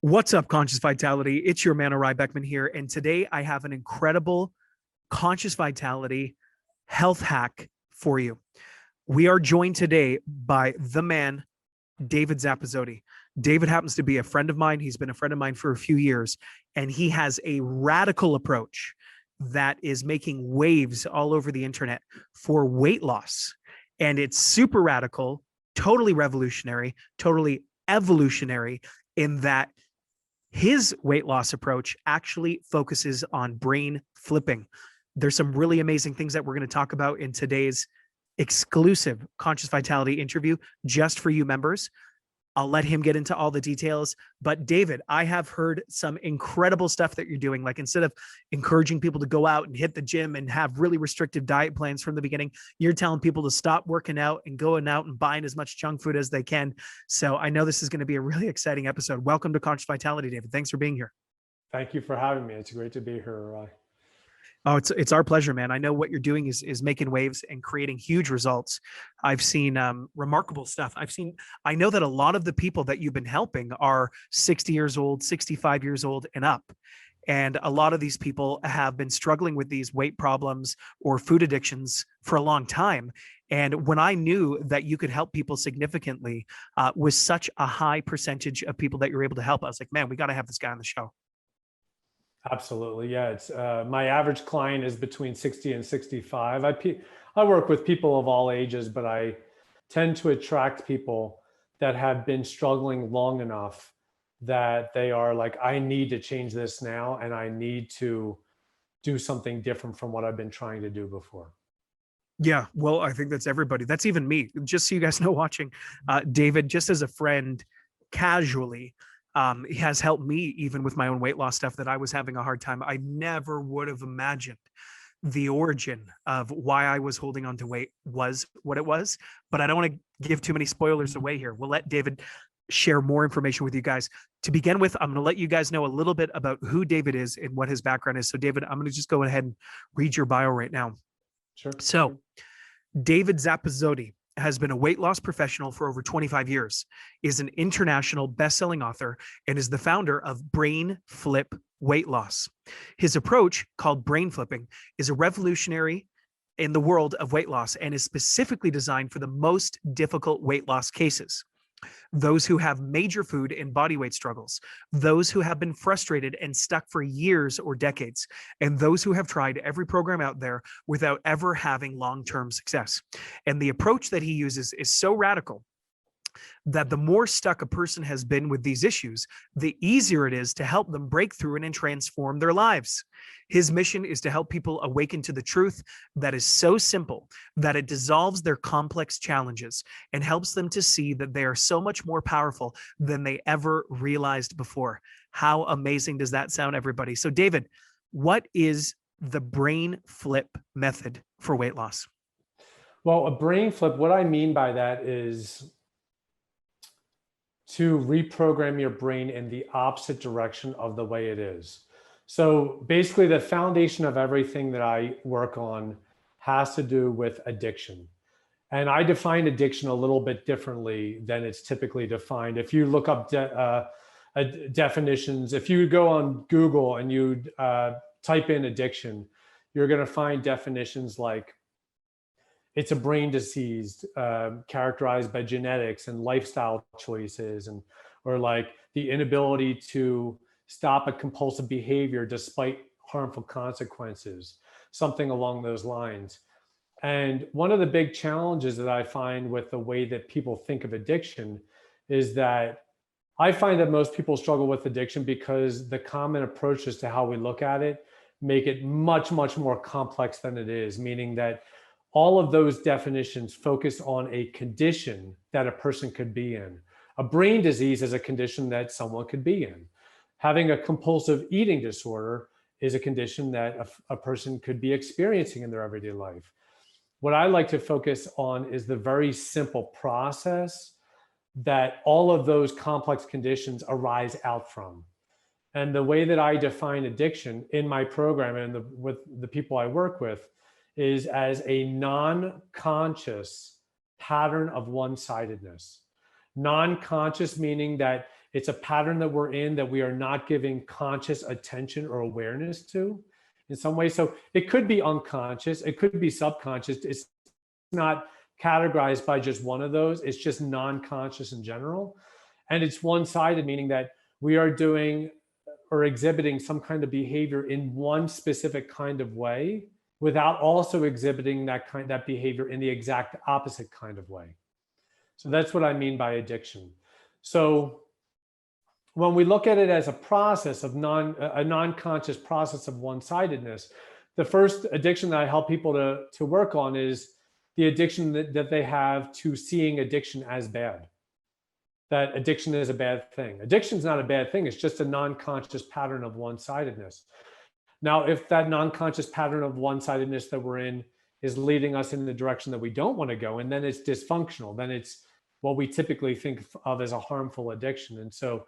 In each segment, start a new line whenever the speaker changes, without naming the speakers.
What's up, Conscious Vitality? It's your man, Arai Beckman here. And today I have an incredible Conscious Vitality health hack for you. We are joined today by the man, David Zappasodi. David happens to be a friend of mine. He's been a friend of mine for a few years, and he has a radical approach that is making waves all over the internet for weight loss. And it's super radical, totally revolutionary, totally evolutionary in that his weight loss approach actually focuses on brain flipping. There's some really amazing things that we're going to talk about in today's exclusive Conscious Vitality interview just for you members. I'll let him get into all the details. But David, I have heard some incredible stuff that you're doing. Like, instead of encouraging people to go out and hit the gym and have really restrictive diet plans from the beginning, you're telling people to stop working out and going out and buying as much junk food as they can. So I know this is going to be a really exciting episode. Welcome to Conscious Vitality, David. Thanks for being here.
Thank you for having me. It's great to be here.
Oh, it's our pleasure, man. I know what you're doing is making waves and creating huge results. I've seen remarkable stuff. I know that a lot of the people that you've been helping are 60 years old, 65 years old and up. And a lot of these people have been struggling with these weight problems or food addictions for a long time. And when I knew that you could help people significantly with such a high percentage of people that you're able to help, I was like, man, we got to have this guy on the show.
Absolutely. Yeah. It's my average client is between 60 and 65. I work with people of all ages, but I tend to attract people that have been struggling long enough that they are like, I need to change this now, and I need to do something different from what I've been trying to do before.
Yeah, well, I think that's everybody. That's even me. Just so you guys know, watching David, just as a friend, casually, he has helped me even with my own weight loss stuff that I was having a hard time. I never would have imagined the origin of why I was holding on to weight was what it was, but I don't want to give too many spoilers away here. We'll let David share more information with you guys. To begin with, I'm going to let you guys know a little bit about who David is and what his background is. So David, I'm going to just go ahead and read your bio right now.
Sure.
So David Zappasodi has been a weight loss professional for over 25 years, is an international bestselling author, and is the founder of Brain Flip Weight Loss. His approach, called brain flipping, is a revolutionary in the world of weight loss and is specifically designed for the most difficult weight loss cases. Those who have major food and body weight struggles, those who have been frustrated and stuck for years or decades, and those who have tried every program out there without ever having long-term success. And the approach that he uses is so radical that the more stuck a person has been with these issues, the easier it is to help them break through and transform their lives. His mission is to help people awaken to the truth that is so simple that it dissolves their complex challenges and helps them to see that they are so much more powerful than they ever realized before. How amazing does that sound, everybody? So David, what is the brain flip method for weight loss?
Well, a brain flip, what I mean by that is to reprogram your brain in the opposite direction of the way it is. So basically, the foundation of everything that I work on has to do with addiction. And I define addiction a little bit differently than it's typically defined. If you look up definitions, if you go on Google and you type in addiction, you're going to find definitions like it's a brain disease characterized by genetics and lifestyle choices, or like the inability to stop a compulsive behavior despite harmful consequences, something along those lines. And one of the big challenges that I find with the way that people think of addiction is that I find that most people struggle with addiction because the common approaches to how we look at it make it much, much more complex than it is, meaning that all of those definitions focus on a condition that a person could be in. A brain disease is a condition that someone could be in. Having a compulsive eating disorder is a condition that a person could be experiencing in their everyday life. What I like to focus on is the very simple process that all of those complex conditions arise out from. And the way that I define addiction in my program and with the people I work with is as a non-conscious pattern of one-sidedness. Non-conscious meaning that It's a pattern that we're in that we are not giving conscious attention or awareness to in some way. So it could be unconscious, it could be subconscious. It's not categorized by just one of those. It's just non-conscious in general. And it's one-sided, meaning that we are doing or exhibiting some kind of behavior in one specific kind of way without also exhibiting that behavior in the exact opposite kind of way. So that's what I mean by addiction. So when we look at it as a process of a non-conscious process of one-sidedness, the first addiction that I help people to work on is the addiction that they have to seeing addiction as bad. That addiction is a bad thing. Addiction is not a bad thing. It's just a non-conscious pattern of one-sidedness. Now, if that non-conscious pattern of one-sidedness that we're in is leading us in the direction that we don't want to go, and then it's dysfunctional, then it's what we typically think of as a harmful addiction. And so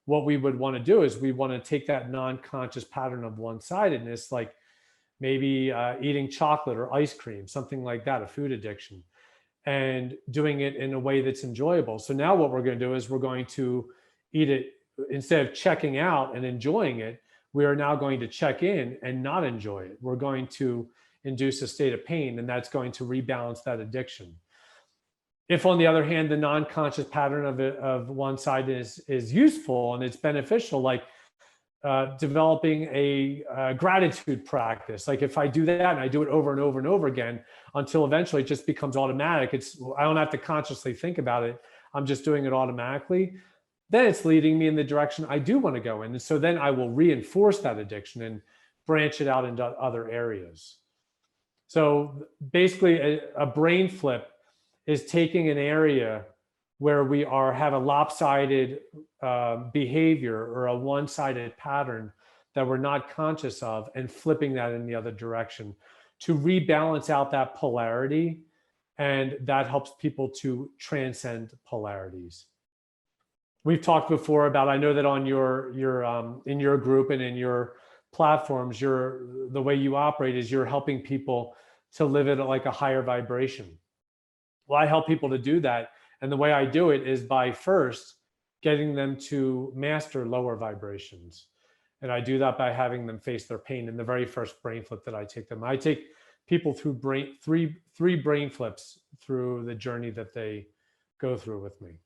what we would want to do is we want to take that non-conscious pattern of one-sidedness, like maybe eating chocolate or ice cream, something like that, a food addiction, and doing it in a way that's enjoyable. So now what we're going to do is we're going to eat it, instead of checking out and enjoying it, we are now going to check in and not enjoy it. We're going to induce a state of pain, and that's going to rebalance that addiction. If, on the other hand, the non-conscious pattern of one side is useful and it's beneficial, like developing a gratitude practice. Like if I do that and I do it over and over and over again until eventually it just becomes automatic. I don't have to consciously think about it. I'm just doing it automatically. Then it's leading me in the direction I do want to go in. And so then I will reinforce that addiction and branch it out into other areas. So basically a brain flip is taking an area where we have a lopsided behavior or a one-sided pattern that we're not conscious of, and flipping that in the other direction to rebalance out that polarity. And that helps people to transcend polarities. We've talked before about, I know that on your in your group and in your platforms, the way you operate is you're helping people to live at like a higher vibration. Well, I help people to do that. And the way I do it is by first getting them to master lower vibrations. And I do that by having them face their pain in the very first brain flip that I take them. I take people through three brain flips through the journey that they go through with me.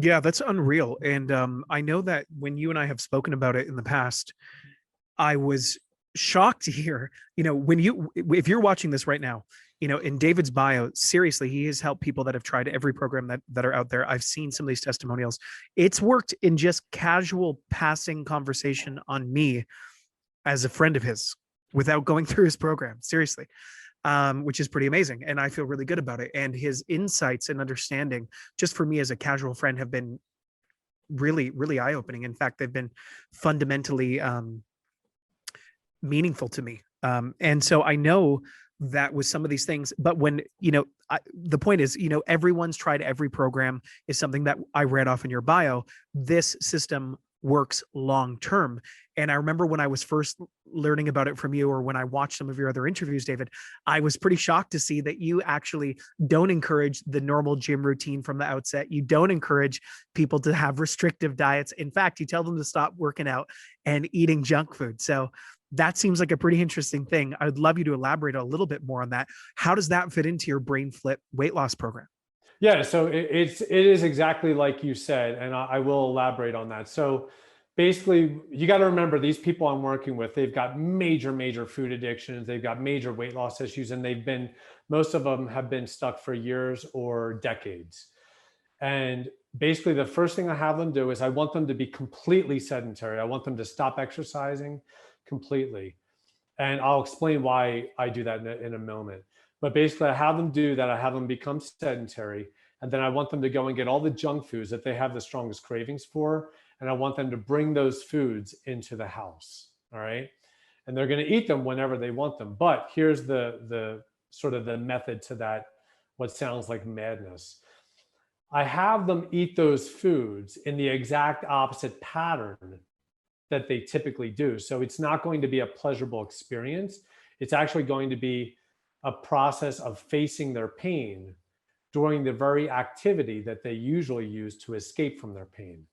Yeah, that's unreal. And I know that when you and I have spoken about it in the past, I was shocked to hear, if you're watching this right now, in David's bio, seriously, he has helped people that have tried every program that are out there. I've seen some of these testimonials. It's worked in just casual passing conversation on me as a friend of his without going through his program, seriously, which is pretty amazing. And I feel really good about it. And his insights and understanding, just for me as a casual friend, have been really, really eye-opening. In fact, they've been fundamentally meaningful to me. And so I know that with some of these things, but when, the point is, everyone's tried every program is something that I read off in your bio. This system works long-term. And I remember when I was first learning about it from you, or when I watched some of your other interviews, David, I was pretty shocked to see that you actually don't encourage the normal gym routine from the outset. You don't encourage people to have restrictive diets. In fact, you tell them to stop working out and eating junk food. So that seems like a pretty interesting thing. I'd love you to elaborate a little bit more on that. How does that fit into your brain flip weight loss program?
Yeah, so it is exactly like you said, and I will elaborate on that. So basically, you got to remember, these people I'm working with, they've got major food addictions, they've got major weight loss issues, and most of them have been stuck for years or decades. And basically, the first thing I have them do is I want them to be completely sedentary. I want them to stop exercising completely. And I'll explain why I do that in a moment. But basically, I have them do that. I have them become sedentary. And then I want them to go and get all the junk foods that they have the strongest cravings for. And I want them to bring those foods into the house. All right. And they're going to eat them whenever they want them. But here's the sort of the method to that, what sounds like madness. I have them eat those foods in the exact opposite pattern that they typically do. So it's not going to be a pleasurable experience. It's actually going to be a process of facing their pain during the very activity that they usually use to escape from their pain.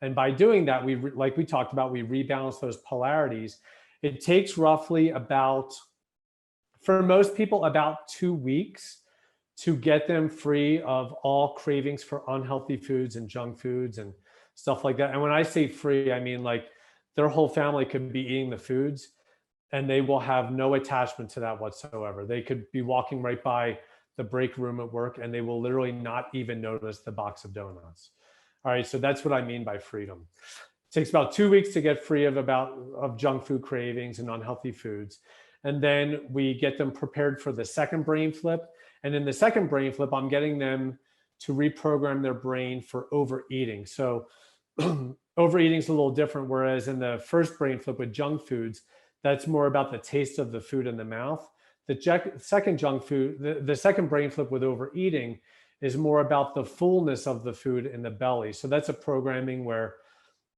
And by doing that, like we talked about, we rebalance those polarities. It takes roughly about, for most people, about 2 weeks to get them free of all cravings for unhealthy foods and junk foods and stuff like that. And when I say free, I mean like their whole family could be eating the foods and they will have no attachment to that whatsoever. They could be walking right by the break room at work and they will literally not even notice the box of donuts. All right, so that's what I mean by freedom. It takes about 2 weeks to get free of junk food cravings and unhealthy foods. And then we get them prepared for the second brain flip. And in the second brain flip, I'm getting them to reprogram their brain for overeating. So overeating is a little different. Whereas in the first brain flip with junk foods, that's more about the taste of the food in the mouth. The second brain flip with overeating is more about the fullness of the food in the belly. So that's a programming where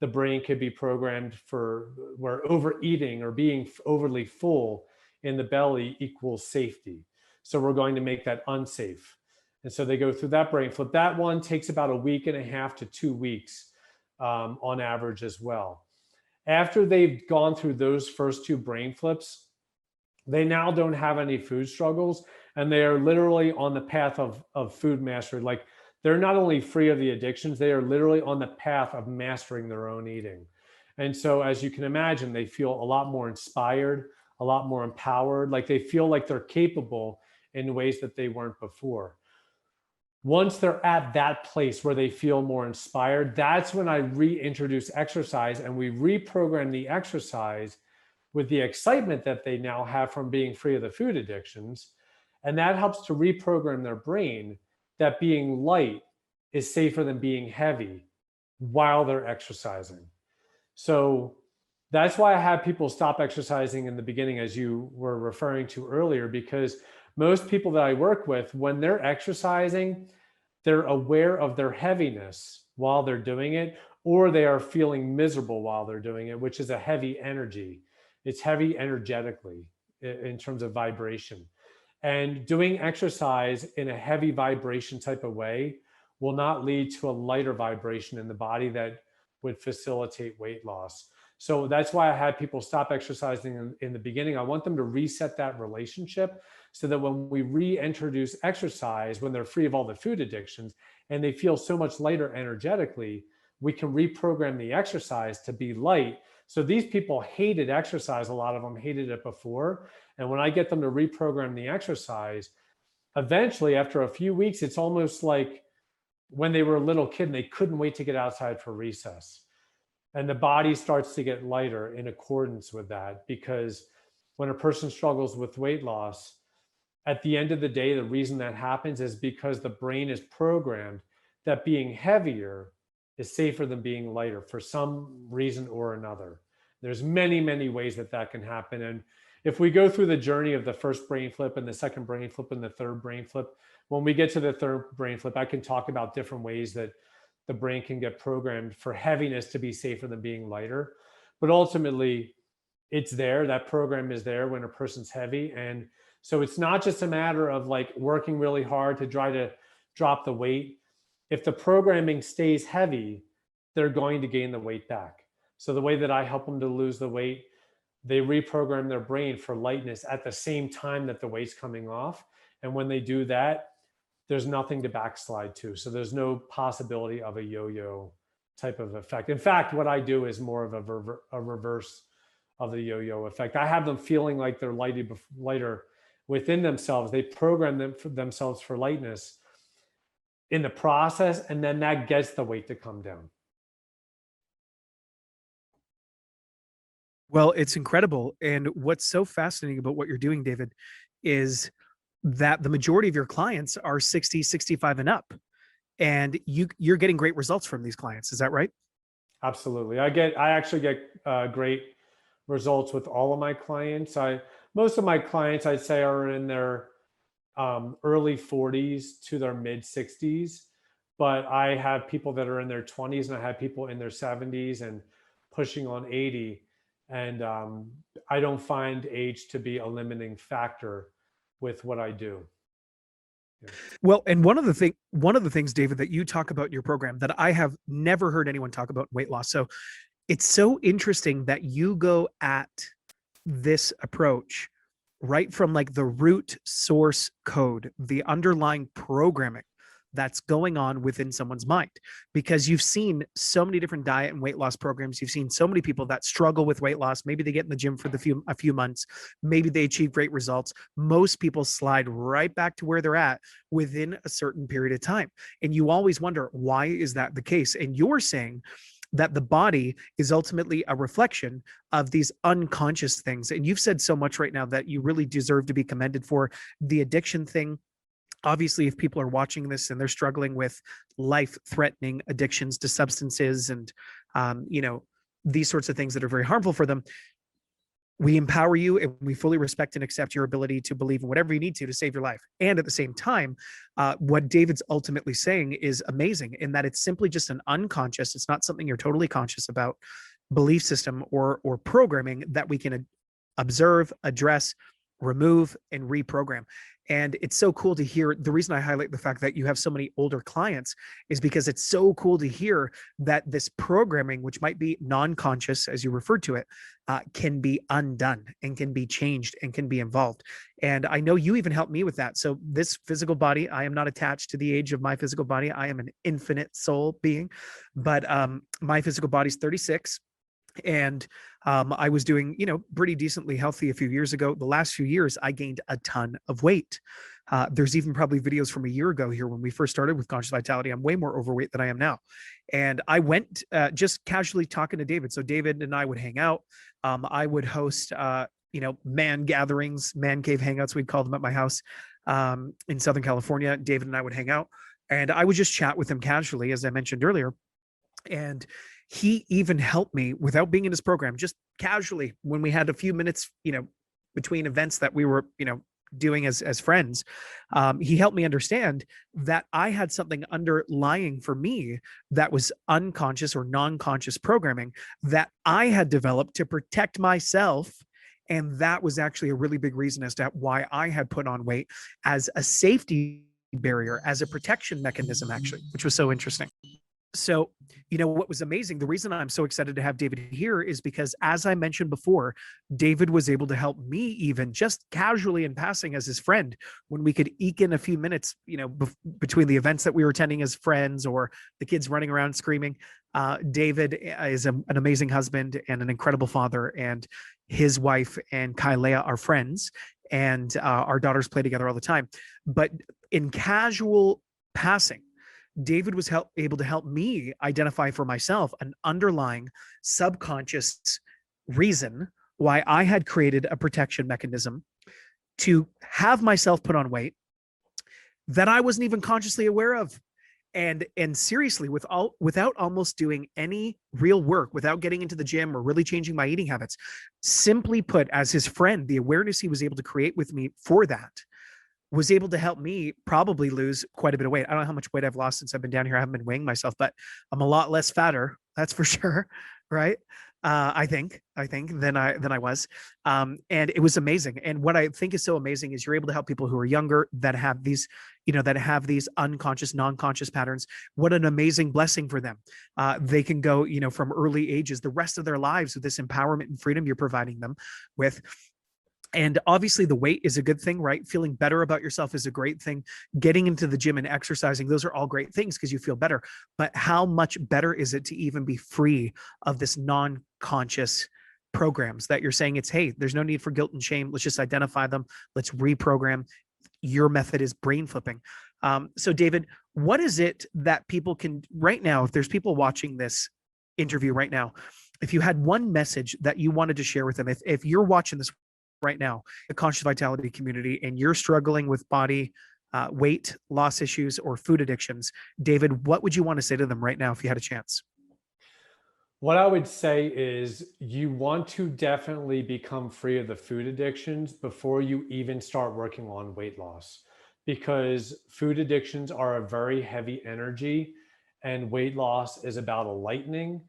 the brain could be programmed for where overeating or being overly full in the belly equals safety. So we're going to make that unsafe. And so they go through that brain flip. That one takes about 1.5 weeks to 2 weeks on average as well. After they've gone through those first 2 brain flips, they now don't have any food struggles and they are literally on the path of food mastery. Like they're not only free of the addictions, they are literally on the path of mastering their own eating. And so as you can imagine, they feel a lot more inspired, a lot more empowered, like they feel like they're capable in ways that they weren't before. Once they're at that place where they feel more inspired, that's when I reintroduce exercise and we reprogram the exercise with the excitement that they now have from being free of the food addictions. And that helps to reprogram their brain that being light is safer than being heavy while they're exercising. So that's why I have people stop exercising in the beginning, as you were referring to earlier, because most people that I work with, when they're exercising, they're aware of their heaviness while they're doing it, or they are feeling miserable while they're doing it, which is a heavy energy. It's heavy energetically in terms of vibration. And doing exercise in a heavy vibration type of way will not lead to a lighter vibration in the body that would facilitate weight loss. So that's why I had people stop exercising in the beginning. I want them to reset that relationship so that when we reintroduce exercise, when they're free of all the food addictions and they feel so much lighter energetically, we can reprogram the exercise to be light. So these people hated exercise. A lot of them hated it before. And when I get them to reprogram the exercise, eventually after a few weeks, it's almost like when they were a little kid and they couldn't wait to get outside for recess. And the body starts to get lighter in accordance with that, because when a person struggles with weight loss, at the end of the day, the reason that happens is because the brain is programmed that being heavier is safer than being lighter for some reason or another. There's many, many ways that that can happen. And if we go through the journey of the first brain flip and the second brain flip and the third brain flip, when we get to the third brain flip, I can talk about different ways that the brain can get programmed for heaviness to be safer than being lighter. But ultimately, it's there. That program is there when a person's heavy. And so it's not just a matter of like working really hard to try to drop the weight. If the programming stays heavy, they're going to gain the weight back. So the way that I help them to lose the weight, they reprogram their brain for lightness at the same time that the weight's coming off. And when they do that, there's nothing to backslide to. So there's no possibility of a yo-yo type of effect. In fact, what I do is more of a reverse of the yo-yo effect. I have them feeling like they're lighter within themselves. They program themselves for lightness in the process, and then that gets the weight to come down.
Well, it's incredible. And what's so fascinating about what you're doing, David, is that the majority of your clients are 60, 65 and up. And you're getting great results from these clients. Is that right?
Absolutely. I actually get great results with all of my clients. Most of my clients, I'd say, are in their early 40s to their mid 60s. But I have people that are in their 20s and I have people in their 70s and pushing on 80. And I don't find age to be a limiting factor with what I do.
Well, and one of the things, David, that you talk about in your program that I have never heard anyone talk about in weight loss. So it's so interesting that you go at this approach right from like the root source code, the underlying programming that's going on within someone's mind, because you've seen so many different diet and weight loss programs. You've seen so many people that struggle with weight loss. Maybe they get in the gym for a few months, maybe they achieve great results. Most people slide right back to where they're at within a certain period of time, and you always wonder, why is that the case? And you're saying that the body is ultimately a reflection of these unconscious things. And you've said so much right now that you really deserve to be commended for. The addiction thing, obviously, if people are watching this and they're struggling with life-threatening addictions to substances and these sorts of things that are very harmful for them, we empower you and we fully respect and accept your ability to believe in whatever you need to save your life. And at the same time, what David's ultimately saying is amazing in that it's simply just an unconscious, it's not something you're totally conscious about, belief system or programming that we can observe, address, remove, and reprogram. And it's so cool to hear. The reason I highlight the fact that you have so many older clients is because it's so cool to hear that this programming, which might be non-conscious, as you referred to it, can be undone and can be changed and can be involved. And I know you even helped me with that. So this physical body, I am not attached to the age of my physical body. I am an infinite soul being, but my physical body is 36. And I was doing, pretty decently healthy a few years ago. The last few years, I gained a ton of weight. There's even probably videos from a year ago here when we first started with Conscious Vitality. I'm way more overweight than I am now. And I went just casually talking to David. So David and I would hang out. I would host, man gatherings, man cave hangouts, we'd call them at my house in Southern California. David and I would hang out. And I would just chat with him casually, as I mentioned earlier. And he even helped me without being in his program, just casually when we had a few minutes, between events that we were, doing as friends. He helped me understand that I had something underlying for me that was unconscious or non-conscious programming that I had developed to protect myself. And that was actually a really big reason as to why I had put on weight, as a safety barrier, as a protection mechanism, actually, which was so interesting. So, what was amazing, the reason I'm so excited to have David here is because, as I mentioned before, David was able to help me even just casually in passing as his friend when we could eke in a few minutes, between the events that we were attending as friends or the kids running around screaming. David is an amazing husband and an incredible father, and his wife and Kylea are friends, and our daughters play together all the time. But in casual passing, David was able to help me identify for myself an underlying subconscious reason why I had created a protection mechanism to have myself put on weight that I wasn't even consciously aware of. And seriously, without almost doing any real work, without getting into the gym or really changing my eating habits, simply put, as his friend, the awareness he was able to create with me for that was able to help me probably lose quite a bit of weight. I don't know how much weight I've lost since I've been down here. I haven't been weighing myself, but I'm a lot less fatter. That's for sure. Right. I think than I was. And it was amazing. And what I think is so amazing is you're able to help people who are younger that have these, that have these unconscious, non-conscious patterns. What an amazing blessing for them. They can go, from early ages, the rest of their lives with this empowerment and freedom you're providing them with. And obviously the weight is a good thing, right? Feeling better about yourself is a great thing. Getting into the gym and exercising, those are all great things because you feel better. But how much better is it to even be free of this non-conscious programs that you're saying hey, there's no need for guilt and shame. Let's just identify them. Let's reprogram. Your method is brain flipping. So David, what is it that people can right now, if there's people watching this interview right now, if you had one message that you wanted to share with them, if you're watching this right now, the Conscious Vitality community, and you're struggling with body weight loss issues or food addictions, David, what would you want to say to them right now if you had a chance?
What I would say is you want to definitely become free of the food addictions before you even start working on weight loss, because food addictions are a very heavy energy, and weight loss is about a lightening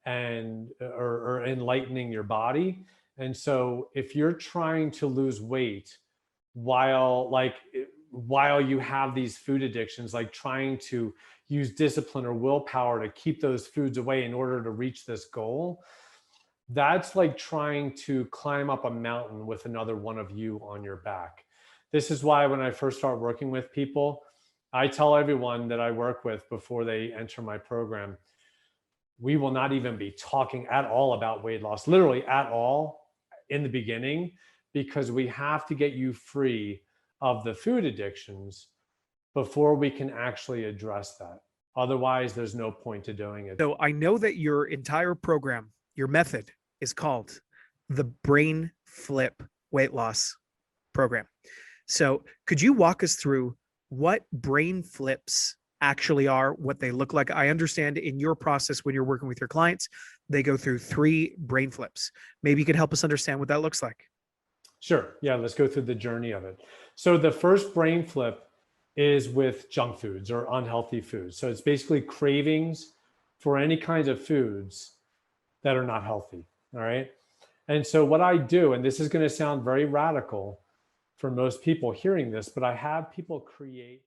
and or enlightening your body. And so if you're trying to lose weight while while you have these food addictions, like trying to use discipline or willpower to keep those foods away in order to reach this goal, that's like trying to climb up a mountain with another one of you on your back. This is why when I first start working with people, I tell everyone that I work with before they enter my program, we will not even be talking at all about weight loss, literally at all in the beginning, because we have to get you free of the food addictions before we can actually address that. Otherwise, there's no point to doing it.
So I know that your entire program, your method is called the Brain Flip Weight Loss Program. So could you walk us through what brain flips actually are, what they look like? I understand in your process when you're working with your clients, they go through 3 brain flips. Maybe you could help us understand what that looks like.
Sure. Yeah, let's go through the journey of it. So the first brain flip is with junk foods or unhealthy foods. So it's basically cravings for any kinds of foods that are not healthy. All right. And so what I do, and this is going to sound very radical for most people hearing this, but I have people create